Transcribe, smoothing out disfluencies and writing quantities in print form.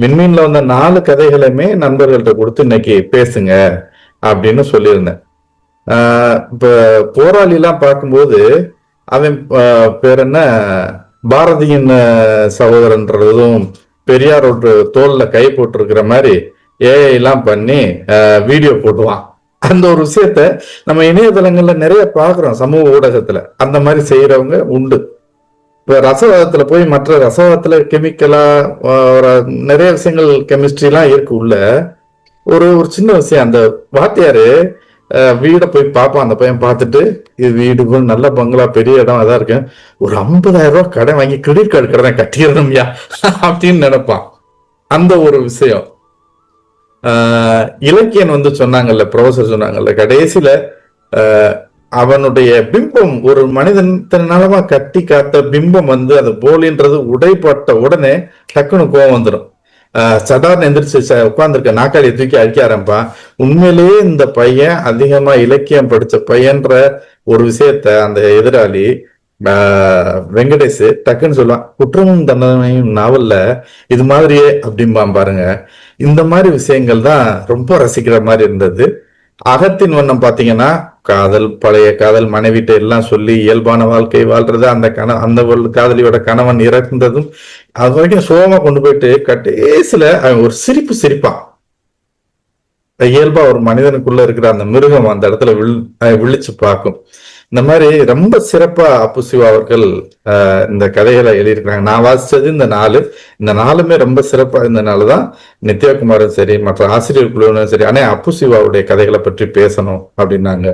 மின்மீன்ல வந்த 4 கதைகளுமே நண்பர்கள்ட்ட கொடுத்து இன்னைக்கு பேசுங்க அப்படின்னு சொல்லியிருந்தேன். இப்ப போராளி எல்லாம் பார்க்கும்போது அவன் பேர் என்ன, பாரதியின் சகோதரன்றதும் பெரியாரோட தோல்ல கை போட்டிருக்கிற மாதிரி ஏஐ எல்லாம் பண்ணி வீடியோ போடுவான். அந்த ஒரு விஷயத்த நம்ம இணையதளங்கள்ல நிறைய பாக்குறோம், சமூக ஊடகத்துல அந்த மாதிரி செய்யறவங்க உண்டு. இப்ப ரசவாதத்துல போய் மற்ற ரசவாதத்துல கெமிக்கலா நிறைய விஷயங்கள் கெமிஸ்ட்ரி எல்லாம் இருக்கு உள்ள. ஒரு ஒரு சின்ன விஷயம், அந்த வாத்தியாரு வீட போய் பார்ப்பான். அந்த பையன் பார்த்துட்டு இது வீடு நல்ல பங்களா பெரிய இடம் அதான் இருக்கு, ஒரு 50,000 ரூபாய் கடன் வாங்கி கிரெடிட் கார்டு கடன் கட்டிடணும்யா அப்படின்னு நினைப்பான். அந்த ஒரு விஷயம் இலக்கியன் சொன்னாங்கல்ல, ப்ரொஃபசர் சொன்னாங்கல்ல, கடைசியில அவனுடைய பிம்பம் ஒரு மனிதனாலமா கட்டி காத்த பிம்பம் அது போலின்றது உடைப்பட்ட உடனே டக்குனு கோவம் வந்துடும். சடார்னு எந்திரிச்சு உட்கார்ந்துருக்க நாக்காளியை தூக்கி அழிக்க ஆரம்பிப்பான். உண்மையிலேயே இந்த பையன் அதிகமா இலக்கியம் படிச்ச பையன்ற ஒரு விஷயத்த அந்த எதிராளி வெங்கடேஷ் டக்குன்னு சொல்லுவான், குற்றமும் தண்டனையும் நாவல்ல இது மாதிரியே அப்படிம்பான் பாருங்க. இந்த மாதிரி விஷயங்கள் தான் ரொம்ப ரசிக்கிற மாதிரி இருந்தது. அகத்தின் வண்ணம் பாத்தீங்கன்னா காதல், பழைய காதல், மனைவிட்ட எல்லாம் சொல்லி இயல்பான வாழ்க்கை வாழ்றது, அந்த காதலியோட கணவன் இறந்ததும் அது வரைக்கும் சோகமா கொண்டு போயிட்டு கடைசியில அவன் ஒரு சிரிப்பான். இயல்பா ஒரு மனிதனுக்குள்ள இருக்கிற அந்த மிருகம் அந்த இடத்துல விழிச்சு பார்க்கும். இந்த மாதிரி ரொம்ப சிறப்பா அப்பு சிவா அவர்கள் இந்த கதைகளை எழுதியிருக்கிறாங்க. நான் வாசிச்சது இந்த 4மே ரொம்ப சிறப்பா இருந்தனாலதான் நித்யாகுமாரும் சரி மற்ற ஆசிரியர் குழுவினரும் சரி, ஆனா அப்பு சிவாவுடைய கதைகளை பற்றி பேசணும் அப்படின்னாங்க.